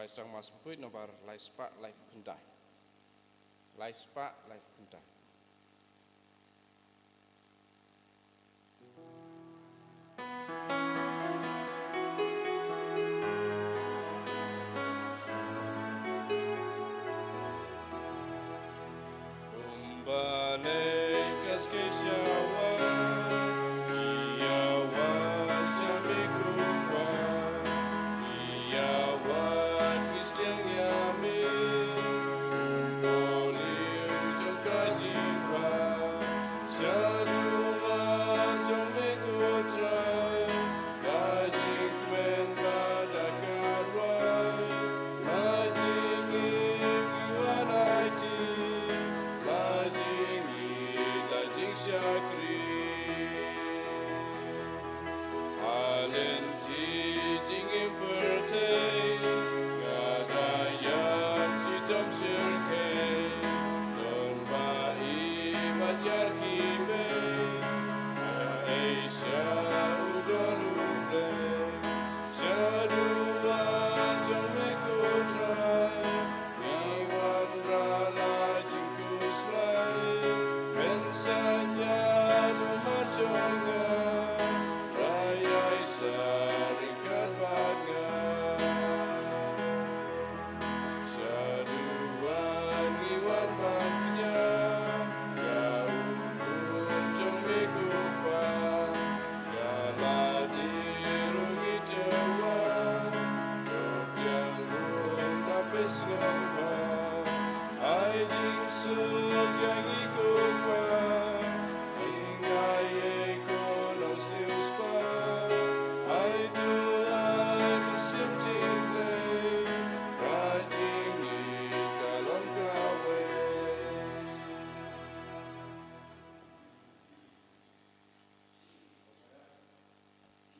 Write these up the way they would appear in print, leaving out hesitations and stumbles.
lai sang mas puit nobar lai spa lai kundai. Lai spa lai kundai.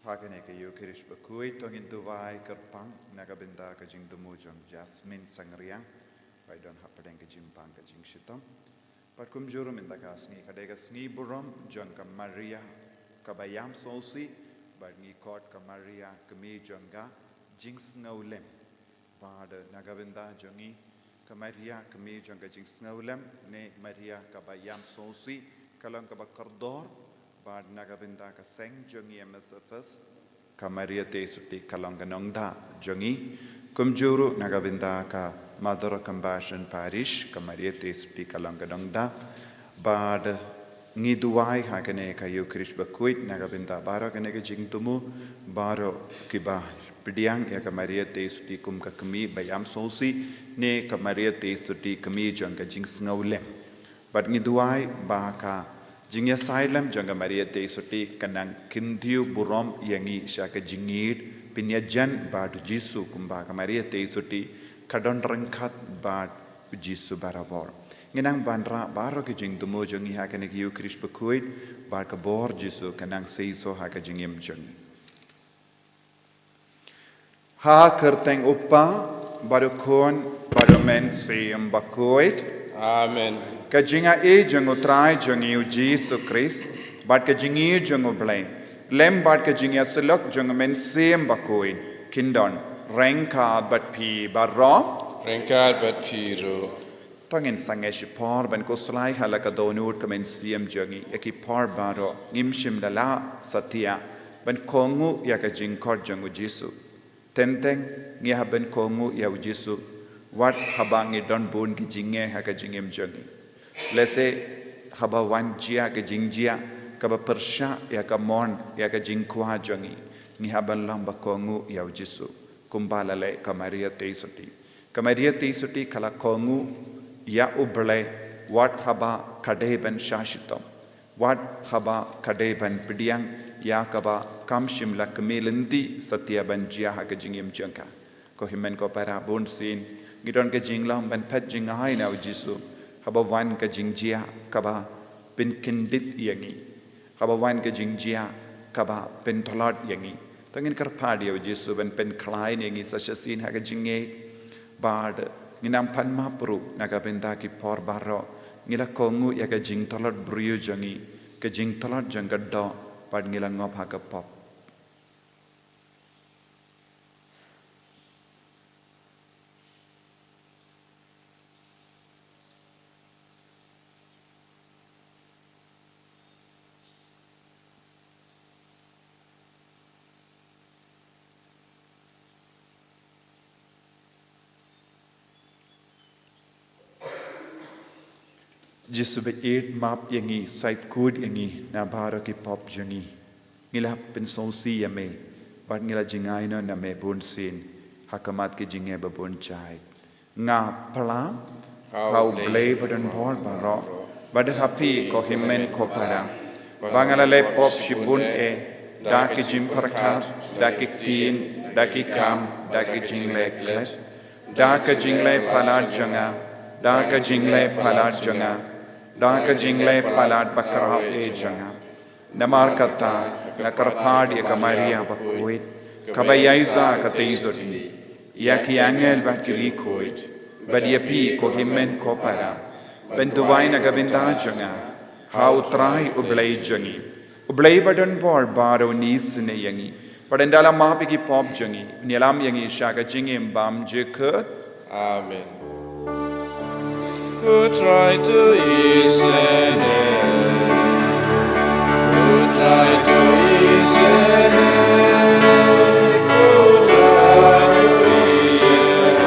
Hakane ke Eucharish bakui tongin duwai kerpang nagabenda ke jing dumujong Jasmine Sangriang by don hapadeng ke jimpang ke jing shitom pat kum juru minta kasni kadega sni burom John ka Maria kabayam sosi but ni court ka Maria kami jonga jing snowlem bad nagabenda jongi ka Maria kami jonga jing snowlem ne Maria kabayam sosi kalang ka bakardor bad nagabenda ka seng jongi MSFS ka Maria te suti kalong ganongda jongi kumjuru nagabenda ka Mother of Compassion Parish ka Maria te suti kalong ganongda bad ngiduai hakane ka Eucharish bakuit nagabenda baro kane ka jingtumu baro kiba pidiang ya ka Maria te suti kum ka kami bayam sosi ne ka Maria te suti kami jong ka jing snowlem bad ngiduai ba ka Jingya silem jangga Maria te suti kanang kindiu burom yangi syaka jingid pinyajan bad Jisu kumba ka Maria te suti kadon rengkat bad Jisu barabor nginang bandra baro ke jing dumo jangi ha kanek Eucharish bakuit bad ka bor Jisu kanang seiso ha ka jingim jangi ha kerteng upa bado kon bado men seim bakuit Amen. Kajinga jango try jangi Jesus Christ, but kajingi jango blame. Lem but kajinga selok jango men same bakoin. Kindon, renka but pi barro. Renka but piro. Tongin sangesh par ban koslai halaka donut kamen siem jangi. Eki par baro, nimshim dala satya. Ban kongu yakajing kor jango Jesus. Tenteng ngihaben kongu yaw Jesus. What habangi don bun ki jinge ha ka jingem jangi. Lese haba wan jia ka jingjia ka ba persha ya ka mon ya ka jingkwa jangi. Ni haban lamba kongu ya Jisu kumbala le ka Maria te suti. Ka Maria te suti kala kongu ya uble what haba kade ban shashitam. What haba kade ban pidiang ya ka ba kamshim la kamelindi satya ban jia ha ka jingem jangka. Ko himen ko para bun sin Gidon ke jinglang ban pet jingai na Jisu haba wan ke jingjia kaba pin kindit yangi haba wan ke jingjia kaba pin tolot yangi tangin karpadi Jisu ban pen klai yangi sashasin ha ke jinge bad nginam pan mapru naga benda ki por barro ngila kongu ya ke jing tolot briu jangi ke jing tolot jangado pad ngila ngop ha ke pop. Jisu be map yangi side kud yangi na baro ki pop jangi ngila pensonsi yame bat ngila jingai no na me bun sin hakamat ki jinge ba bun chai nga pala how blay badan bor baro bad happy ko himmen ko para bangala le pop shibun da ki jim parkhat da ki tin da ki kam da ki jingle klet da ka jingle palar janga da ka jingle palar janga da ka jingle palat bakra e janga namar kata na karpadi ka maria bakuit kabayaiza ka teizoti ya ki angel ba ki koit badia pi ko himmen ko para benduwai na gabinda janga how try ublay jangi ublay badan bor baro nis ne yangi padandala mapi ki pop jangi nilam yangi shaga jingim bam jekut Amen. Who try to ease it? Who try to ease it? Who try to ease it?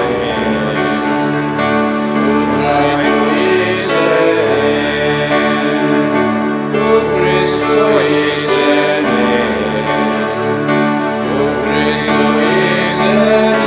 Who try to ease it? Who Christo ease it? Who Christo ease it?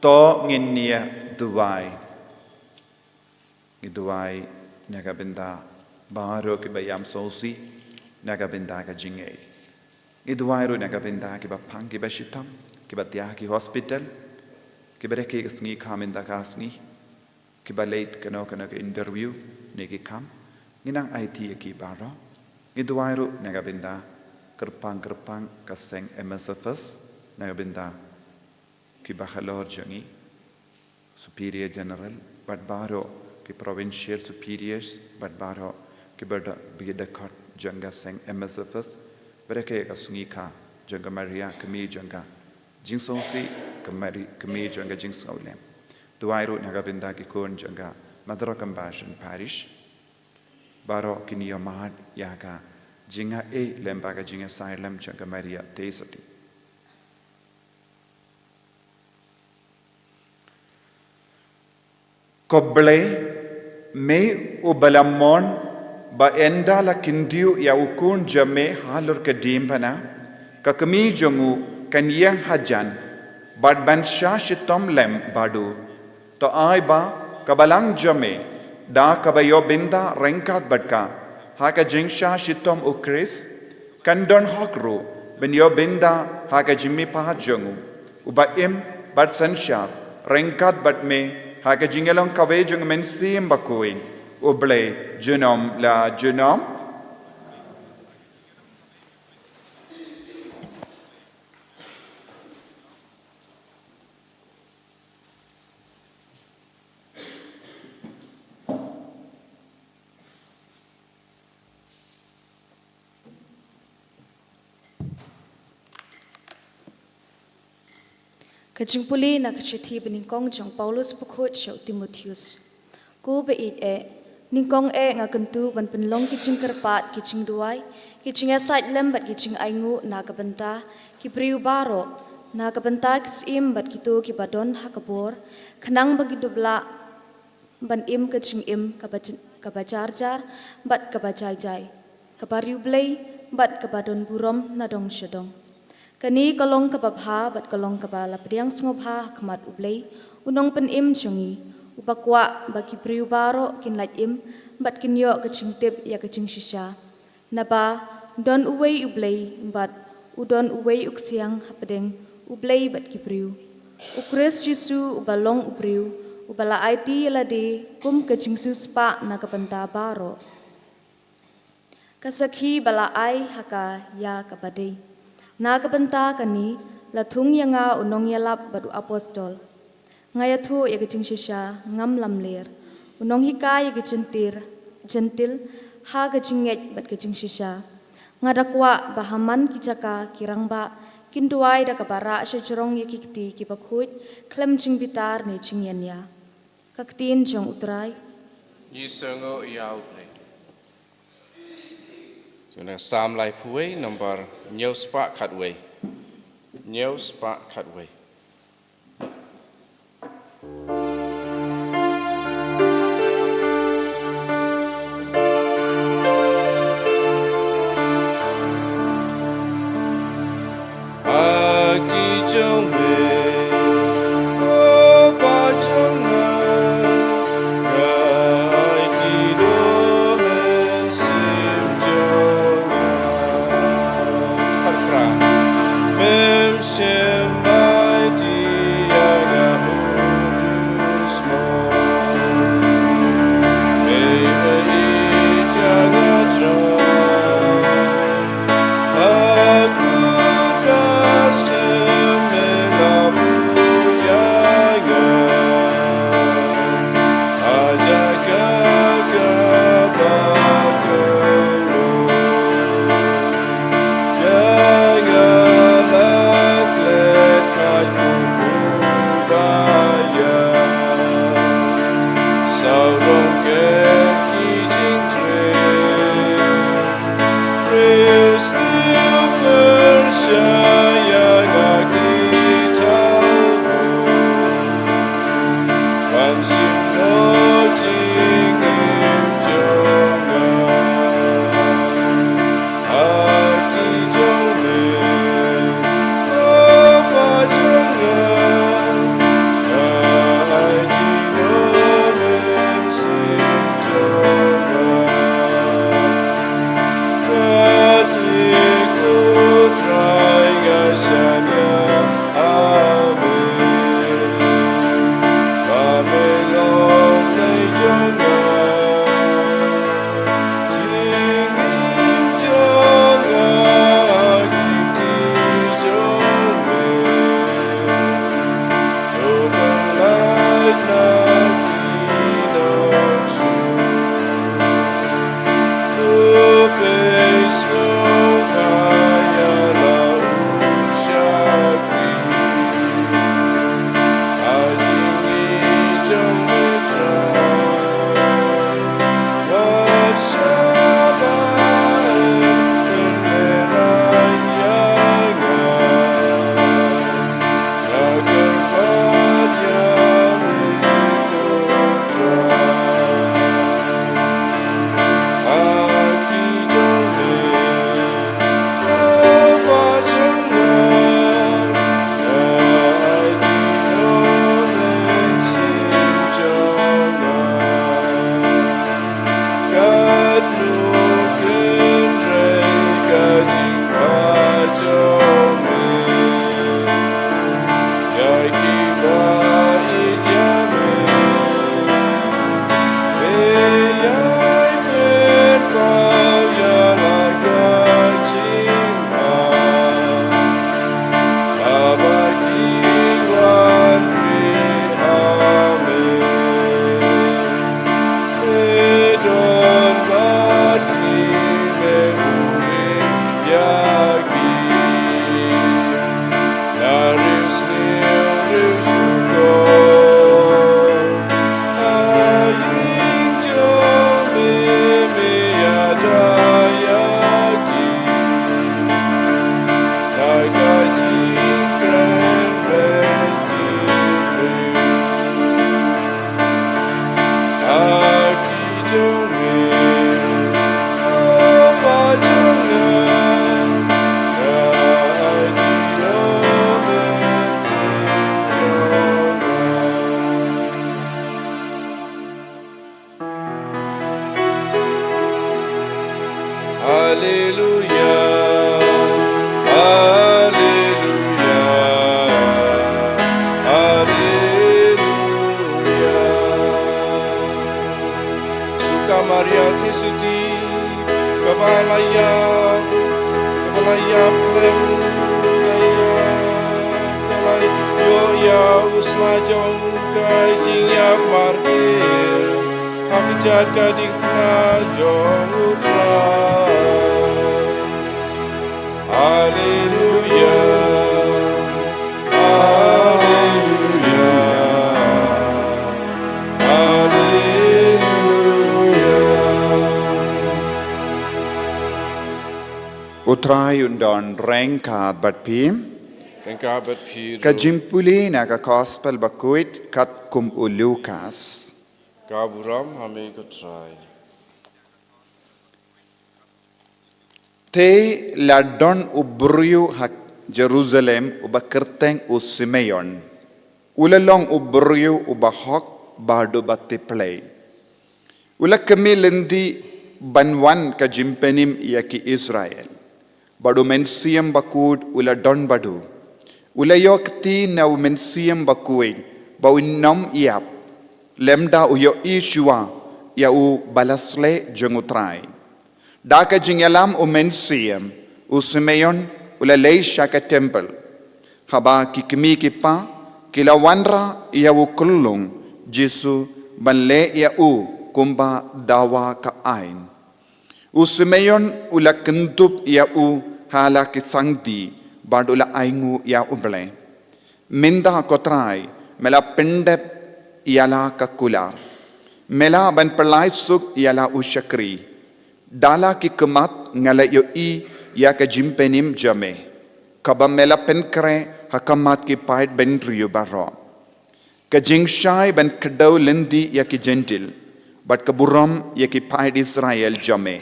to nginia duwai iduwai nagabenda baro ki bayam sosi nagabenda ka jinge iduwai ro nagabenda ki bapang ki bashitam ki batya ki hospital ki bereke sngi khaminda ka sngi ki balait kano ka interview ne ki kam nginang IT ki baro iduwai ro nagabenda kerpang ka seng MSFS nagabenda ki bakhalor jangi superior general but baro ki provincial superiors but baro ki bada bida khat janga seng MSFS bereke ka sungi kha janga maria kami janga jingsongsi kami janga jingsawlem tuairu nagabinda ki kon janga Mother Compassion Parish baro ki niyamad yaga jinga lembaga jinga silem janga maria tesati Koble me ubalamon ba enda la kindiu ya ukun jame halur kedimpana ka kami jongu kanyang hajan bad ban shitom lem badu to ai ba kabalang jame da kabayo binda rengkat badka haka jingsha shitom ukris kandon hakru ben yo binda haka jimmi pa jongu uba im bad sansha rengkat bad me Haka jingalong kawe jung mensim bakuin. Uble genom la genom. Kajing puli na kachithi beningkong jong Paulus pukut siya Timotheus. Ku beit ningkong nga kentu ban penlong kicing kerpat kicing duai kicing asait lembat kicing aingu na kabenta ki priu baro na kabenta kisim bat kitu ki badon hakabor kenang bagi dubla ban im kicing im kabajar bat kabajai kabariu blei bat kabadon burom na dong syadong. Kani kolong kababha bat kolong kabala pediang sngobha khamat ublei unong pen im chungi upakwa baki priu baro kin lait im bat kin yo kaching tip ya kaching shisha naba don uwei ublei bat udon uwei uksiang hapedeng ublei bat ki priu ukres jisu ubalong ubriu ubala IT lade kum kaching su spa na kapanta baro kasakhi bala ai haka ya kabadei Nagabanta kani lathung yanga unong yalap badu apostol. Ngayathu yagaching shisha ngam lamler. Unong hika yagaching gentil ha gaching yet bat gaching shisha. Ngadakwa bahaman kichaka kirangba kinduai da kabara syajrong yakikti kipakhut klem ching bitar ni ching yanya. Kaktin jong utrai. Yisengo iauple. Jadi Sam lai puai nomor New Spark Cutway. New Spark Cutway. Alleluia, Alleluia, Alleluia. Suka Maria Tisuti, Kabalaya Plem, Kalai Yo Ya Usna Jong Kai Jing Ya Martir, Habijat Gading Na Jong Utra. Alleluia, Alleluia, Alleluia. Utrai undon rengkat bat pim. Rengkabat Piru, Kajimpuli naga gospel bakuit kat kum Lukas. Kaburam Hame Katrai. Te ladon ubriu hak Jerusalem uba kerteng u Simeon. Ulalong ubriu uba hok bardo batiplay. Ula kami lendi banwan kajimpenim yaki Israel. Badu mensiam bakud ula don badu. Ula yokti na mensiam bakuid bau nam iap. Lemda uyo Ishua ya u balasle jengutrai. Daka jingalam u mensiam u Simeon ula leisha ka temple. Haba kikmi kipa kila wanra ya u kullung Jesu banle ya u kumba dawa ka ain. U Simeon ula kentup ya u hala kisangdi badula aingu ya uble. Minda kotrai mela pendep yala kakular. Mela ban pelai suk yala usyakri. Dala ki kemat ngala yo I ya ka jimpenim jame. Kaba mela penkre hakamat ki pait ben riyo baro. Ka jingshai ban kedau lendi ya ki gentil. Bat kaburam ya ki pait Israel jame.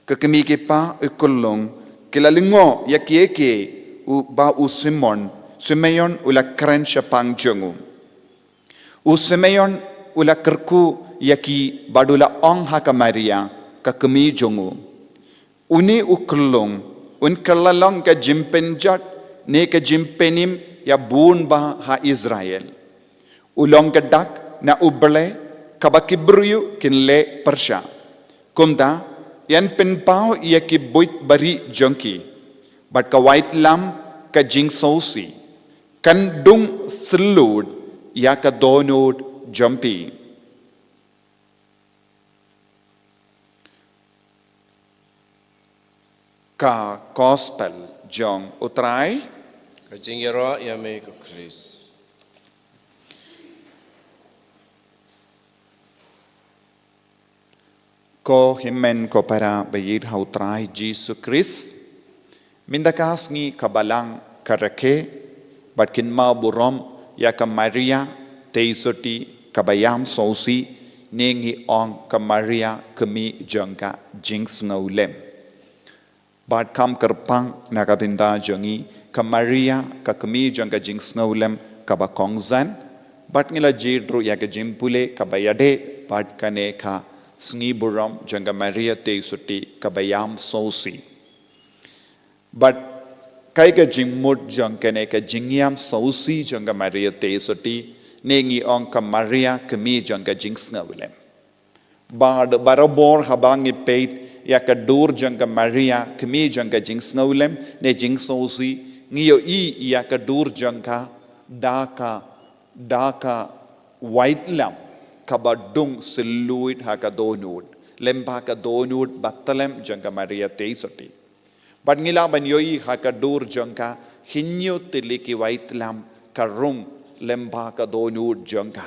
Ka kemi ki pa ikulong kilalingo ya ki eke u ba u Simeon ula keren syapang jengu. U Simeon ula kerku yaki badula ong haka Maria ka kemi jongu. Uni u kelong un kelalong ka jimpenjat ne ka jimpenim ya bun ba ha Israel. Ulong kedak na ubele kabakibriu kinle persya. Kumda yan penpao yaki buit bari jongki. Bat ka white lam ka jing sausi. Kan dung selud ya ka donod jumpi. Ka gospel jong utrai. Kajing Yara Yame Ko Chris. Ko himen ko para bayid hautrai Jesus Christ. Mindakas ngi kabalang karake batkin ma burom ya ka Maria teisoti kabayam sausi nengi ong ka Maria kemi jangka jinx ngaulem. Bat kam kerpang nakabinda jangi ka Maria ka kemi jangka jinx ngaulem kabakongzan bat ngila jidru ya ka jimpule kabayade bat kane ka sngi burom jangka Maria teisoti kabayam sausi. But kai ka jingmut jang kene ka jingyam sausi jang ka Maria teisoti nengi ong ka Maria kemi jang ka jingsnga wilem. Bad barabor habangi peit ya ka dur jang ka Maria kemi jang ka jingsnga wilem ne jing sausi ngiyo I ya ka dur jang ka daka white lam kabadung siluit ha ka donud lemba ka donud batalem jang ka Maria teisoti. But ngila ban yoi hakadur jangka hinyo tiliki white lam karung lemba ka donud jangka.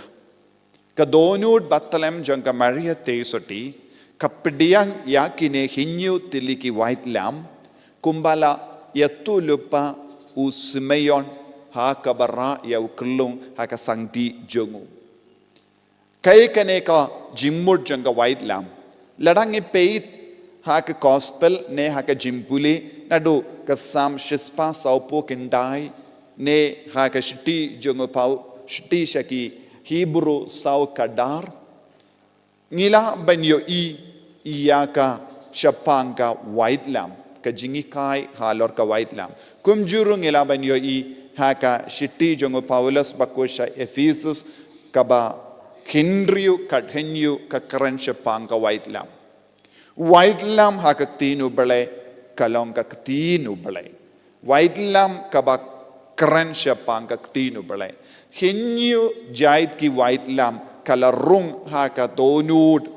Ka donud batalem jangka Maria teisoti kapdiang yakine hinyo tiliki white lam kumbala yatu lupa u Simeon ha kabara ya uklung ha ka sangti jongu. Kay kane ka jimmud jangka white lam ladang peit haka gospel ne haka jimpuli nadu kasam shispa saupo kindai ne haka shiti jongo pau shiti shaki Hebrew sau kadar ngila banyo I iyaka shapang ka white lam ka jingi kai halor ka white lam kum juru ngela ban yo I haka shiti jongo Paulus bakosha Ephesus kaba Hinriu kadhenyu ka kran shapang ka white lam haka tinu bale kalong ka tinu bale white lam kaba kran shapang ka tinu bale hinyu jait ki white lam kala rung haka donud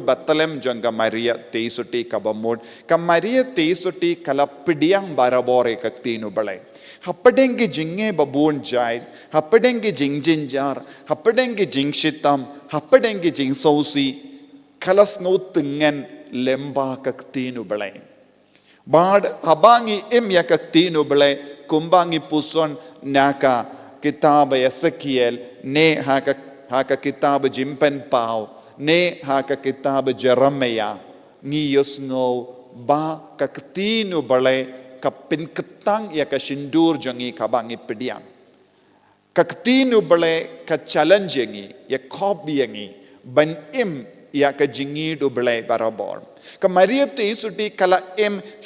batalem jang ka Maria teisuti kabamod ka Maria teisuti kala pidiang barabore ka tinu bale hapadengi jinge babun jait hapadengi jingjinjar hapadengi jingshitam hapadengi jingsausi kalas no tengen lemba ka tinu bale bad habangi ya ka tinu bale kumbangi puson naka kitab Ezekiel ne haka kitab Jimpen Pau ne haka kitab Jeremiah ni yosno ba ka tinu bale ka pinketang ya ka shindur jangi kabangi pediang ka tinu bale ka challenge yangi ya copy yangi ban ya ka jingi do bale barabor ka Maria teisuti kala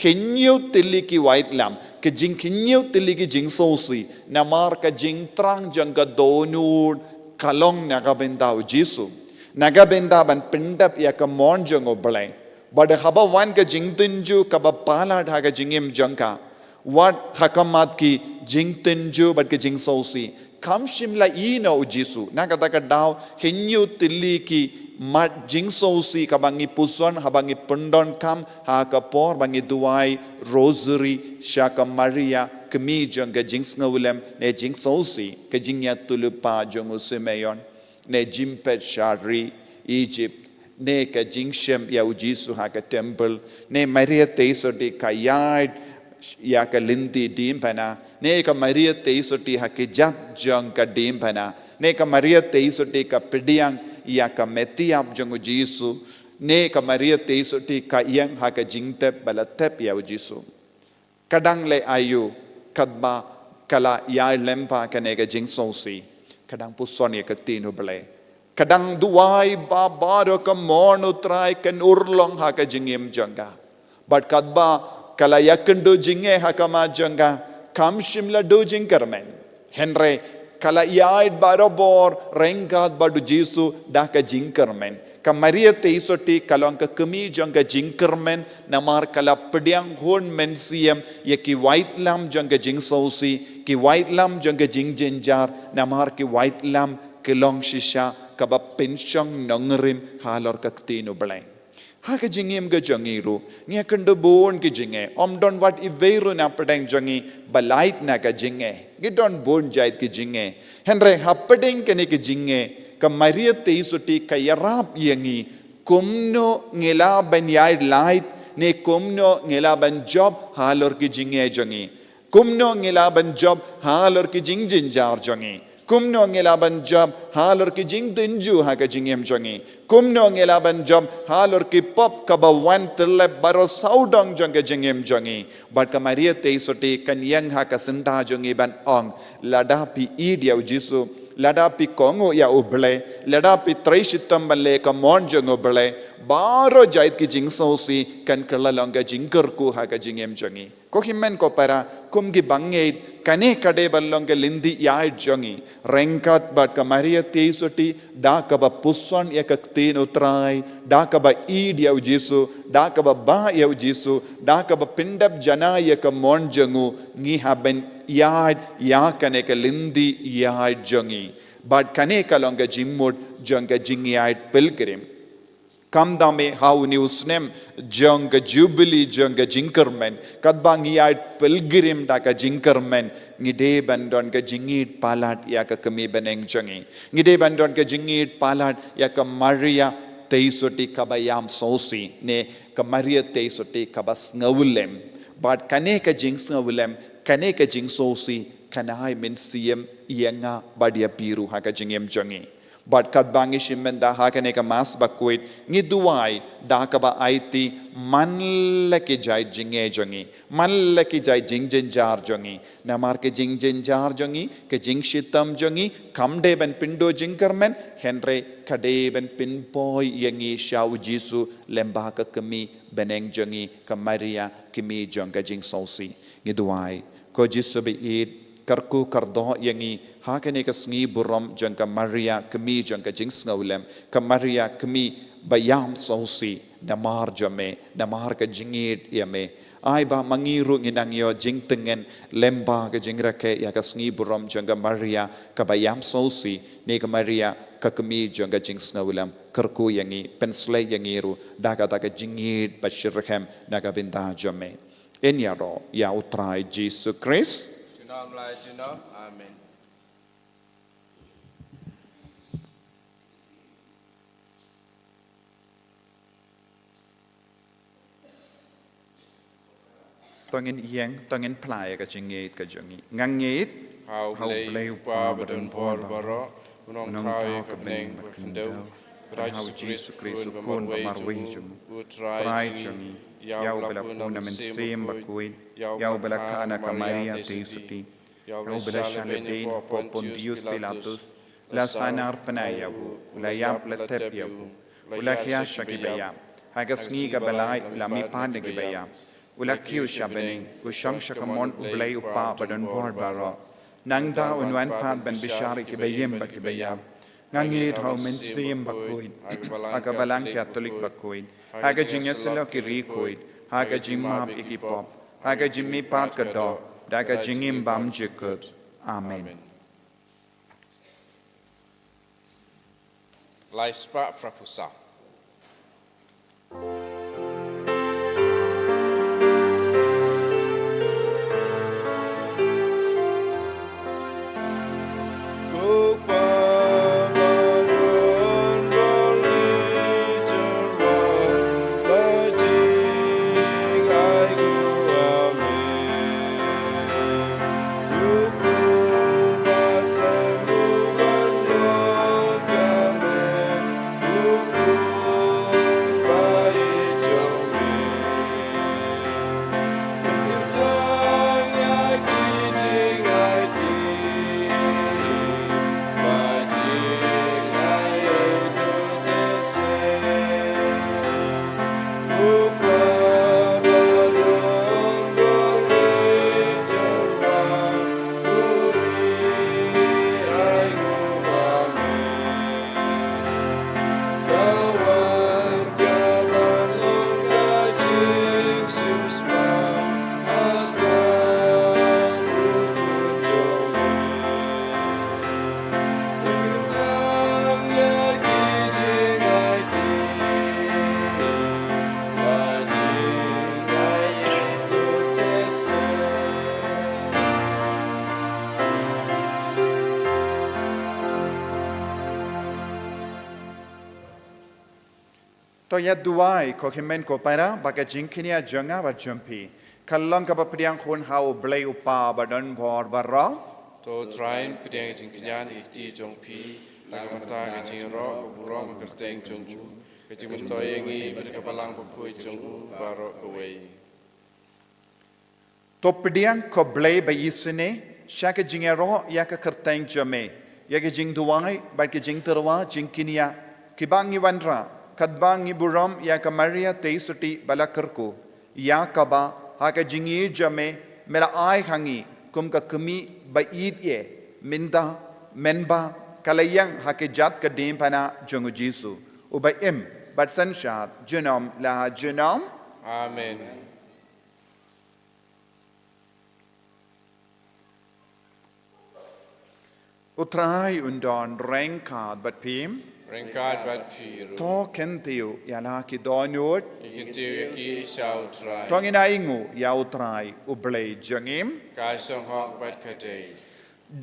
henyu tiliki white lam ka jing henyu tiliki jing sosi namar ka jing trang janga donur kalong nagabenda Jesu nagabenda ban pindap ya ka mon jango bale but haba wan ka jingtinju kaba pala dhaga jingim jangka what hakamat ki jingtinju but ka jing sosi kam shimla ino Jesu nakataka daw henyu tiliki mat jing sosi kabangi puson habangi pendon kam ha kapor bangi duai rosary shaka Maria kemi janga jing ngawlem ne jing sosi ka jingya tulupa jongu Simeon ne jimpet shari Egypt ne ka jingshem ya Jesu ha ka temple ne Maria teisoti ka yard ya ka linti dimpana ne ka Maria teisoti ha ke jat jang ka dimpana ne ka Maria teisoti ka pediang ya ka metiap jang Jesu ne ka Maria teisoti ka yang ha ka jingtep balatep ya Jesu kadang le ayu kadba kala ya lempa ka ne ka jingsosi kadang puson ya ka tinu bale kadang duai babaro ka morno try kan urlong ha ka jingim janga but kadba kala yakendo jinge ha ka ma janga kam shimla do jingkarmen henre kala yaid barobor rengad badu Jesu da ka jingkarmen ka Maria teisoti kalong ka kami janga jingkarmen namar kala pediang hon mensiem ye ki white lam janga jingsosi ki white lam janga jingjinjar namar ki white lam kilong shisha kaba pensyong nongrim halor ka tinu bale ha ka jingim ga jangiru ngia kendo bon ki jinge don what iveru na pedang jangi balait na ka jinge gidon bon jait ki jinge henre hapadeng kene ki jinge ka Maria teisuti ka yarap yangi kumno ngela ban yai light ne kumno ngela ban job halor ki jinge jangi kumno ngela ban job halor ki jingjin jar jangi kumno ngelaban job halor ki jing tinju ha ka jingem jangi kumno ngelaban job halor ki pop kaba wan tille baro saudong jang ka jingem jangi but ka Maria teisoti kan yang ha ka sinta jangi ban ong lada pi idia Jesu lada pi kongo ya uble lada pi trishitam balle ka mon jang uble baro jait ki jing sosi kan kalalong ka jingker ku ha ka jingem jangi ko himmen ko para kum gi bangait kane kade ballong ke lindi yaid jangi rengkat bat ka Maria teisoti da ka ba puson ya ka tin utrai da ka ba id ya Jesu da ka ba ya Jesu da ka ba pindap jana ya ka mon jangu ngi haben yaid ya kane ka lindi yaid jangi bat kane ka longa jimmud janga jingi yaid pilgrim kam dame how newsnem janga jubilee janga jinkermen kadbang yait pilgrim da ka jinkermen ngide bandon ka jingit palat ya ka kami beneng jangi ngide bandon ka jingit palat ya ka Maria teisoti kabayam sosi ne ka Maria teisoti kabas ngawulem but kane ka jing ngawulem kane ka jing sosi kanai men siem yenga badia piru ha ka jingem jangi But kat bangi shimmen da hakane ka mas bakuit ngi duai da ka ba IT man la ki jai jinge jongi man la ki jai jing jin jar jongi na mar ke jing jin jar jongi ke jing shitam jongi kam de ben pindo jing karmen henre kade ben pin boy yangi shau jisu lemba ka kami beneng jongi ka Maria kimi jong ka jing sausi ngi duai ko jisu be id karku kardo yangi hakane ka sngi buram jong ka Maria kami jong ka jing sngaulem ka Maria kami bayam sausi namar jame namar ka jingit yame ai ba mangiru nginang yo jing tengen lemba ka jing rake ya ka sngi buram jong ka Maria ka bayam sausi ne ka Maria ka kami jong ka jing sngaulem karku yangi pensle yangiru daga daga jingit bashirhem naga binda jame enyaro ya utrai Jesus Christ Amen. tongin yang tongin playa ka jingit ka jongi ngangit How blay pa badun por baro unong tau ka beneng berkendau how Jesus Christ kun marway jum try jongi yau bela puna men sem bakuin yau bela kana ka Maria teisuti yau bela shalebin Pontius Pilatus la sanar penayahu la yap la tepyahu ula khia shakibayam hagas ni ga balai la mi pan gi bayam ula kiu shabening ushang shakamon ublay upa badan bor baro nangda unwan pan ben bishari ki bayem ba ki bayam ngangit how men sim bakuin aga balang Catholic bakuin haga jingeselo ki rikuin haga jimap ikipop haga jimmi pat ka do daga jingim bam jikut amen Laispa prapusa. to ya duai ko kimen ko para baka jingkinia jonga ba jumpi kallang ka papriang khun hau blay upa badan bor barra To train pidang jing kinyan ikti jong pi lagamata ke jing ro ko burong ke teng jong u ke jing mentoy ngi berka balang pokoi jong u baro away. to pediang ko blay ba yisune shaka jingero ya ka kerteng jame ya ke jing duai ba ke jing terwa jingkinia kibangi wanra kadbangi buram ya ka Maria teisuti balakarko ya ka ba ha ka jingi jame mera ai hangi kum ka kami ba id ye minda menba kalayang ha ke jat ka dim pana jongu jisu u ba im bat sanshat junam la junam Amen. utrai undon renkad bat pim Rengkad bat piru. to kentiu ya la ki donut Ikintiu ki shall try. tong ina ingu ya utrai u blay jangim Kai song hok bat kadei.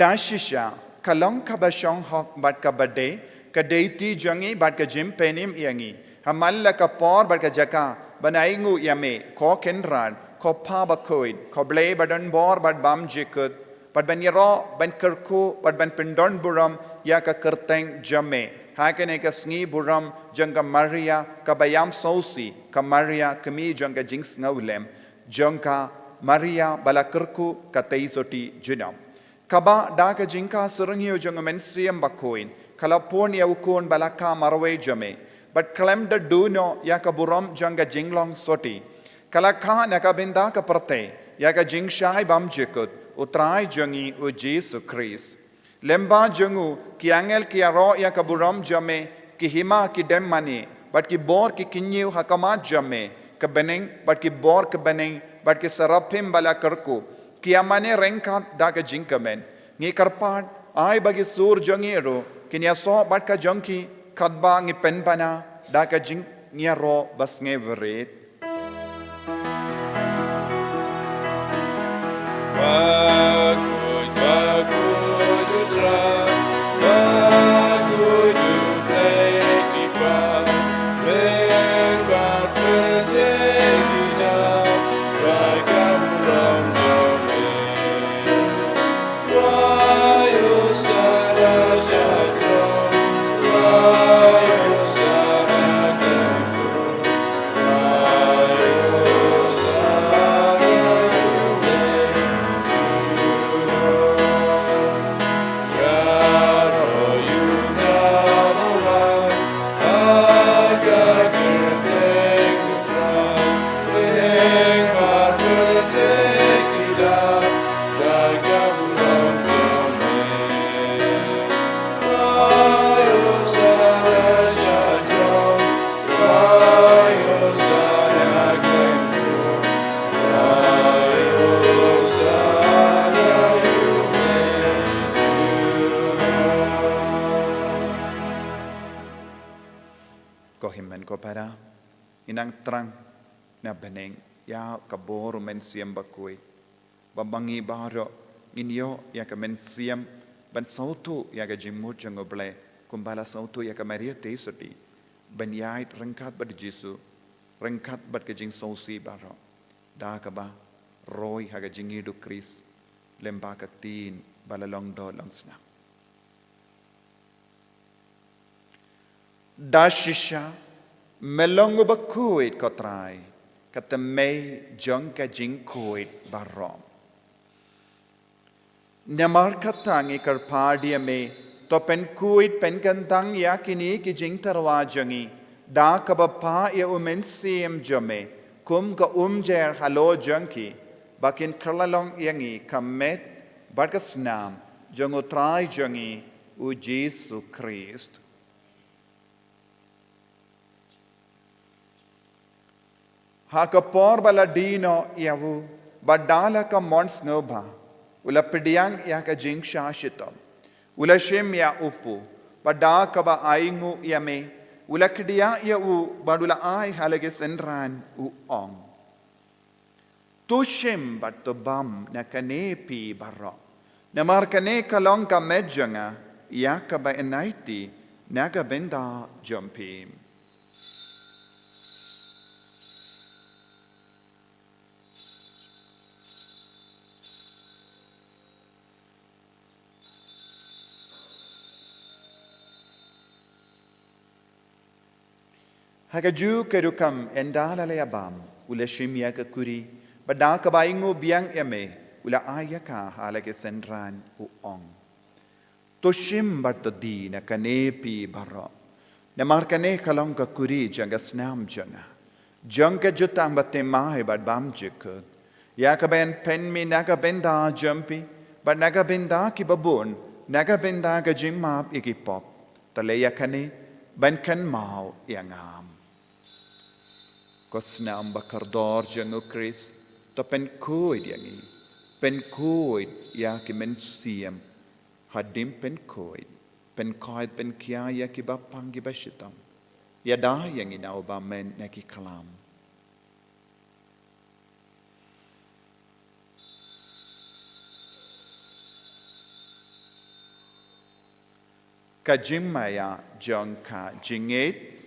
dashisha kalong ka ba shong hok bat ka bade ka deiti jangi bat ka jim penim yangi hamalla ka por bat ka jaka banaingu yame ko kenran ko pa ba koid ko blay badan bor bat bam jikut bat ban yaro ban kerku bat ban pindon buram ya ka kerteng jame hakene ka sngi buram jangka Maria ka bayam sausi ka Maria kami jangka jings ngawlem jangka Maria balakerku ka teisoti junam kaba da ka jingka serengyo jangka mensiam bakoin kalapon ya ukon balaka marwe jame but klem da duno ya ka buram jangka jinglong soti kalakha nakabinda ka perte ya ka jingshai bam jekut utrai jangi u Jesu Christ lemba jangu ki angel ki aro ya ka buram jame ki hima ki dem mani but ki bor ki kinyu hakamat jame ka beneng but ki bor ka beneng but ki sarapim bala karku ki amane rengkat da ka jingkamen ngi karpat ai bagi sur jangi ro kinya so but ka jangki kadba ngi penbana da ka jing ngi ro bas nge verit inang terang na beneng ya kabor men siam bakui babangi baro inyo ya ka men siam ban sautu ya ka jimut jangoble kumbala sautu ya ka maria te soti ban yait rengkat bad Jesu rengkat bad ka jing sausi baro da ka ba roy ha ka jingi du Chris lemba ka tin balalong do langsna da shisha melongo bakuit kotrai kata mei jong ka jing kuit barom namar katangi karpadia me to pen kuit pen kantang yakini ki jing tarwa jangi da ka bapa ya umen sim jame kum ka jer halo jangki bakin kerlalong yangi kamet barkasnam jango trai jangi u Jesu Christ Hakapor baladino yavu badala ka mons ngoba ula pidiang ya ka jing shashitom ula shem ya upu badaka ba aingu yame ula kidia ya u badula ai halage senran u ong tu shem bat to bam na kanepi barro na mar kane kalong ka medjanga ya ka ba enaiti na ka benda jumpim Hagaju kerukam endala leabam ula shimya ka kuri badaka baingo biang eme ula ayaka halage senran u ong toshim bartadi na kanepi barro na markane kalong ka kuri janga snam janga janga jutang batte mai bad bam jikut yaka ben pen mi naga benda jumpi bad naga benda ki babun naga benda ka jimap ikipop taleya kane ban kan mau yangam Kosnam bakardor jango Chris to pen kuid yangi pen kuid ya ki men siam hadim pen kuid pen kia ya ki bapang ki bashitam ya da yangi na oba men na ki kalam Kajimaya jongka jinget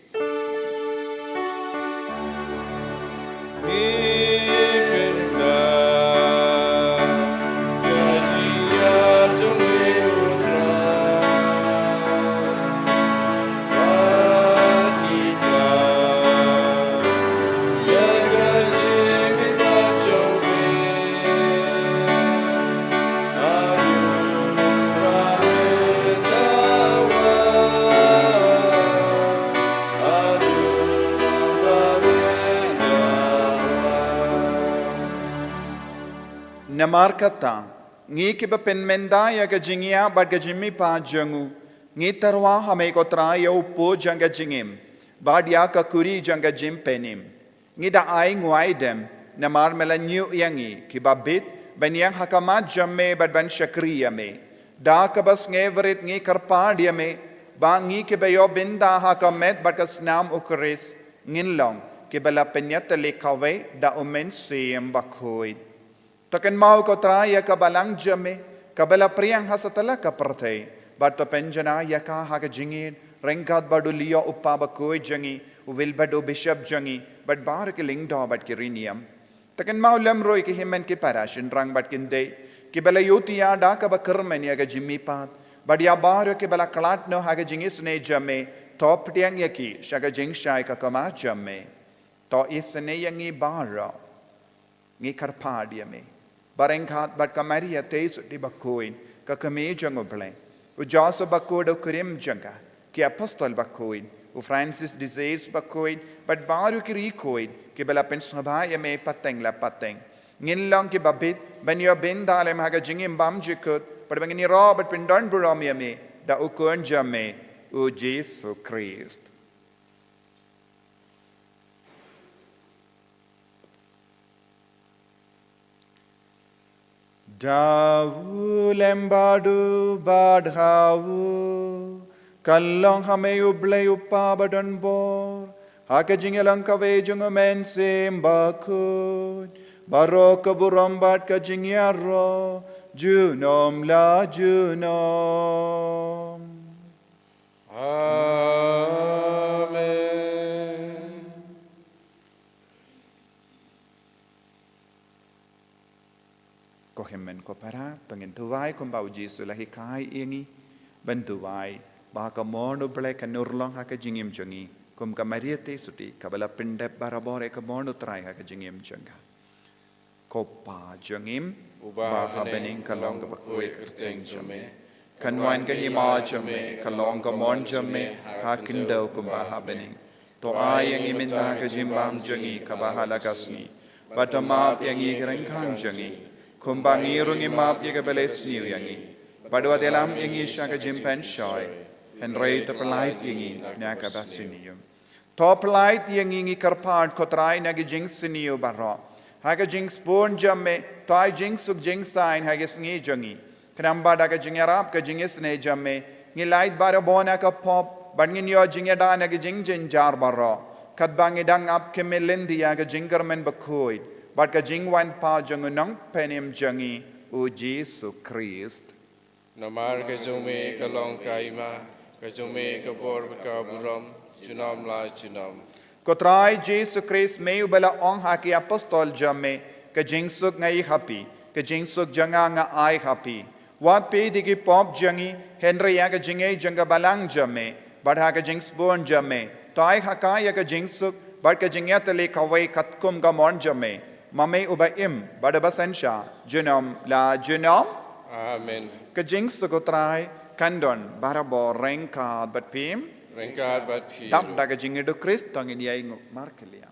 namar kata ngi ki ba pen menda ya ka jingia bat ka jimmi pa jangu ngi tarwa hame ko tra ya upo janga jingim bad ya ka kuri janga jim penim ngi da ai ngwai dem namar mela nyu yangi ki ba bit ban yang hakamat jamme bat ban shakriya me da ka bas ngeverit ngi karpa dia me ba ngi ki ba yo binda hakamet bat ka snam ukris ngin long ki bala penyat le kawe da umen siem bakhoi Token mau ko tra ya kabalang jame kabala priyang hasatala ka partay but to penjana ya ka ha ka jingin rengkat badu liyo uppa ba koi jangi will badu bishop jangi but bar ke ling do but ki riniam Token mau lam roi ki himen ki parashin rang but kinde ki bala yoti ya da ka ba kermen ya ka jimmi pat but ya bar ke bala klat no ha ka jingis ne jame top tiang ya ki shaga jing shai ka kama jame to isne yangi bara ngi karpadia me Barengkat bat kamari ateis di bakoin ka kami jango ble. U Joseph bakod o kurim janga ki apostol bakoin. U Francis disease bakoin bat baru ki rikoin ki bela pen sabaya me pateng la pateng. Ngin lang ki babit ban yo ben dalem haga jingim bam jikut pat bangini ro bat pen don burom me da u kun jame u Jesus Christ. Dawu lembadu badhawu kallong hame uble uppa badan bor hake jingelang kawe jungo men sembakut barok buram bat ka jingyaro junom la junom Amen. Ko hemmen ko para tangin tuwai ko bau Jesu lahi kai ingi bantuwai ba ka mono ble ka nurlong ha ka jingim jangi kum ka mariate suti ka bala pindep barabore ka mono trai ha ka jingim janga ko pa jangim ba ha bening ka long ka bakoi kerteng jame kanwan ka hima jame ka long ka mon jame ha kindau kum ba ha bening to ai yang iminta ka jimbam jangi ka ba halagasni batamap yang igreng khang jangi Kumbangi rungi map yaga beles niu yangi. Padwa delam yangi shaka jimpen shoy. Henry to polite yangi naka basinium. To polite yangi ngi karpart kotrai nagi jing siniu barro. Haga jing spoon jamme toy jing sub jing sign hagas ngi jangi. Kanamba daga jing arab ka jingis ne jamme. Ngi light bara bona ka pop bangin yo jing yada nagi jing jin jar barro. Kadbangi dang up kemelendi yaga jingermen bakoid. But ka jingwan pa jangunang penim jangi u Jesus Christ. Namar ka jome ka long kaima ka jome ka bor ka buram chunam la chunam. Kotrai Jesus Christ may ubala ong haki apostol jamme ka jingsuk ngai happy ka jingsuk janga nga ai happy. Wat pe digi pop jangi Henry ya ka jingay janga balang jamme but ha ka jings born jamme. Tai haka ya ka jingsuk but ka jingya tale kawai katkum ka mon jamme. Mame ubaim badabasensha junom la junom Amen. kajing sukotrai kandon barabo rengka bat pim Rengkat bat pi. tak daga jing edu Christ tongin yai markelia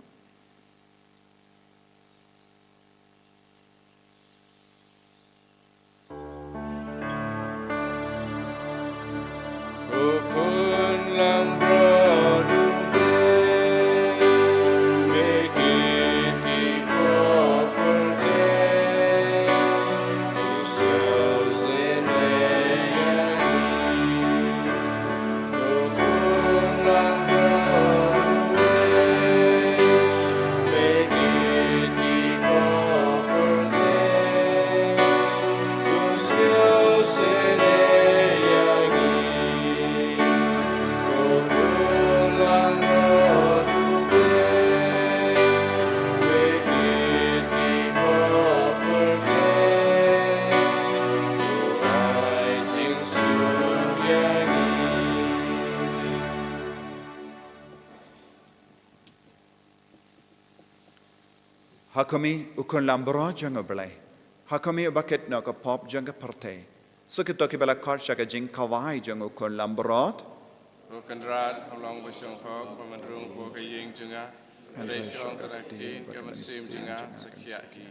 Kukun lambro Hakami ukun lambro janga belai. Hakami ubaket no ka pop janga parte. So kito ki bala kar shaka jing kawai janga ukun lambrot. Bukan rat along bersong hok pemandrung ko kaying jenga. Ada syong teraktin kemesim jenga sekiaki.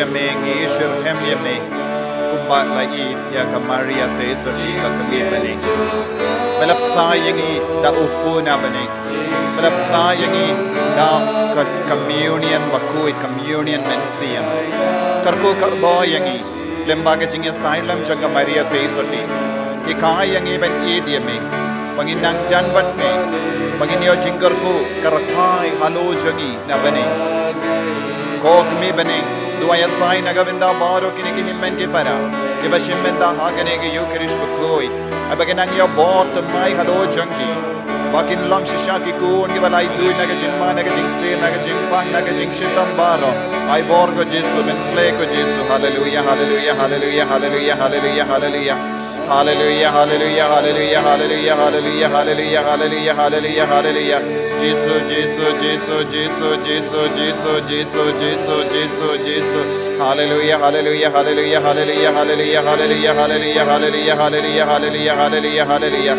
yame ngi shirhem yame kumba lai ya ka Maria te soli ka kami bani balap sa yangi da upu na bani balap sa yangi da communion bakui communion mensiam karko kardo yangi lembaga jinga sailam jaga Maria te soli ikai yangi ban yame panginang janbat me panginyo jingkarku karhai halo jangi na bani kok mi bani duaya sai nagabinda baro kini kini men ke para ke bashimenda hagane ke Eucharist bakoi abaganang yo bort mai halo jangi bakin lang shisha ki kun ke balai lui naga jimma naga jingse naga jimpang naga jingshitam baro ai borgo Jesu bensle ko Jesu hallelujah hallelujah hallelujah hallelujah hallelujah hallelujah Hallelujah, hallelujah, hallelujah, hallelujah, hallelujah, hallelujah, hallelujah, hallelujah, hallelujah. Jesus, Jesus, Jesus, Jesus, Jesus, Jesus, Jesus, Jesus, Jesus, Jesus. Hallelujah, hallelujah, hallelujah, hallelujah, hallelujah, hallelujah, hallelujah, hallelujah, hallelujah, hallelujah, hallelujah, hallelujah.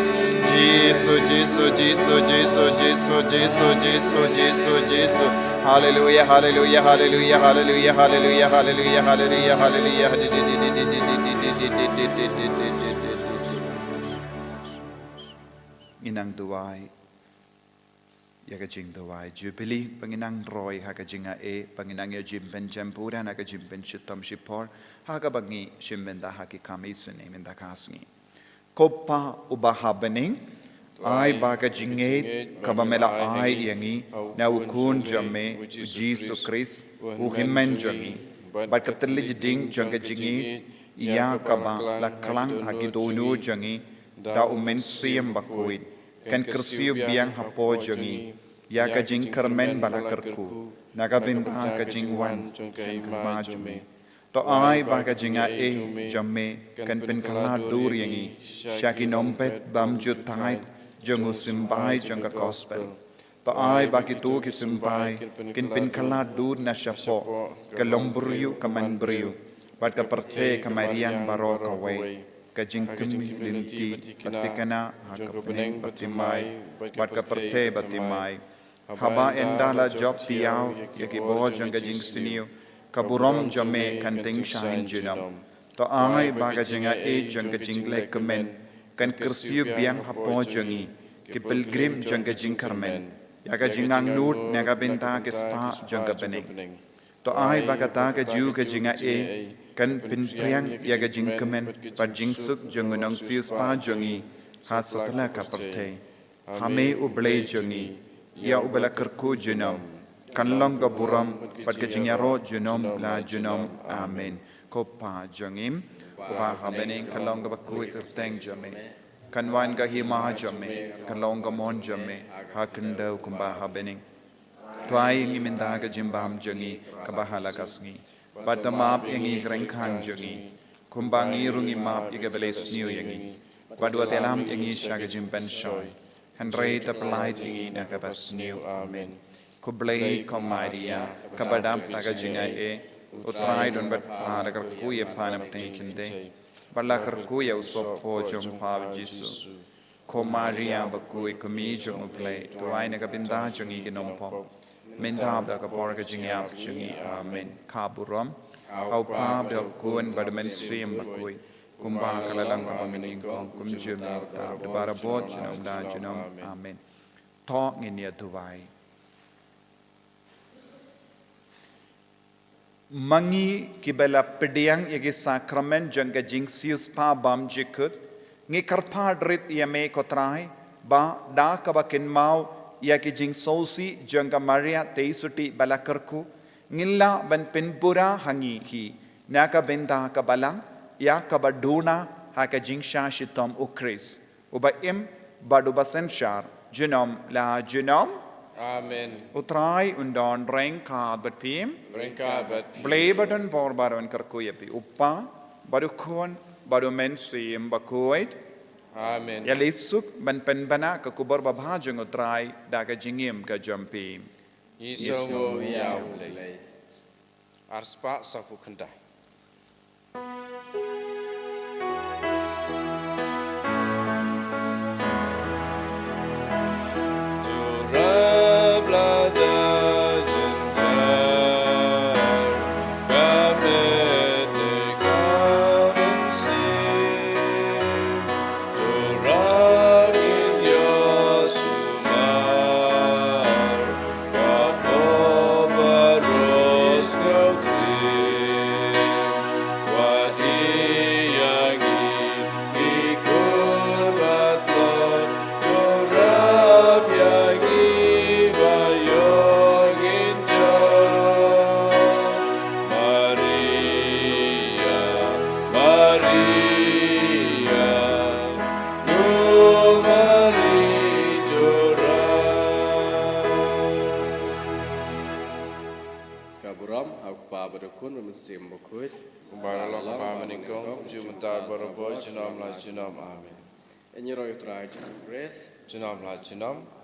Jesus, Jesus, Jesus, Jesus, Jesus, Jesus, Jesus, Jesus, Jesus. Hallelujah, hallelujah, hallelujah, hallelujah, hallelujah, hallelujah, hallelujah, hallelujah. Inang duai yaga jing duai jubilee panginang roy haga jinga panginang ya jimben jampura naga jimben shitom shipor haga bangi shimbenda haki kami sune menda kasngi koppa ubahabening ai baga jinge kabamela ai yangi na ukun jamme Jesus Christ uhimen jangi bat katli jing janga jingi ya kaba la klang hagi donu jangi da umen siem bakuin kan kersiu biang hapo jangi ya ka jing kermen balakarku naga binta ka jing wan kan majume to ai ba ka jinga jamme kan pen kala dur yangi shaki nompet bam jutai jangu simbai janga gospel to ai ba ki tu ki simbai kin pen kala dur na shapo ka lombriu ka manbriu bat ka parte ka marian baro ka wei kajing kemi linti patikana hakapening batimai bat ka parte batimai haba endala job tiao yaki bojang kajing siniu kaburom jame kanting shain jinam to angai baga jinga jang kajing lekamen kan kersiu biang hapo jangi ki pilgrim jang kajing karmen yaga jingang nut naga benta ke spa jang kapening to ai baga ta ka ju ka jinga kan pin priang yaga jing kemen pa jing suk jangunang sius pa jangi ha sotla ka parte hame uble jangi ya ubala kerku junam kan long ga buram pat ka jing yaro junam la junam amen ko pa jangim pa habening kan long ga bakui kerteng jame kan wan ga hima jame kan long ga mon jame ha kendo kumba habening twai ngi minda ga jimbam jangi ka bahala kasngi Batamap yangi rengkang jangi, kumbangi rungi map yaga beles new yangi, badua telam yangi shaga jimpen shoy, handray tapalait yangi nakabas new amen. Kublay komaria, kabadam taga jinga utray don bat parakar kuya panap kinde, balakar kuya usopo jom pav jisu. Komaria bakui kumi jom play, tuay nakabinda jangi ginompo. Mentab da kapor ka jingyap jingi amen kaburam au pab da kun badmen stream bakui kumba kalalang ka pamining kong kumjum ta da barabot jinom da jinom amen to nginia duwai mangi kibela pediang yagi sakrament janga jingsius pa bam jikut ngi karpa drit yame kotrai ba da kabakin mau ya ki jing sosi janga Maria teisuti balakarku ngilla ban penpura hangi hi naka benda ka balang ya ka baduna ha ka jing sha shitom ukris uba im badu basen shar jinom la jinom amen utrai undon reng ka bat pim blay badan por baron karku yapi uppa badu khon badu men sim bakoit amen ya lesuk ban penbana ka kubor babhajeng utrai daga jingim ka jampi Yesu yau le arspa sapu kenda Turabla da jentar kame Mary Jora Kaburam aku pa berukun mesim bukut Kumbalang pa meningkong Jumentar baraboy Junam la junam amin Enyi roy utrai Jesus Christ Junam la junam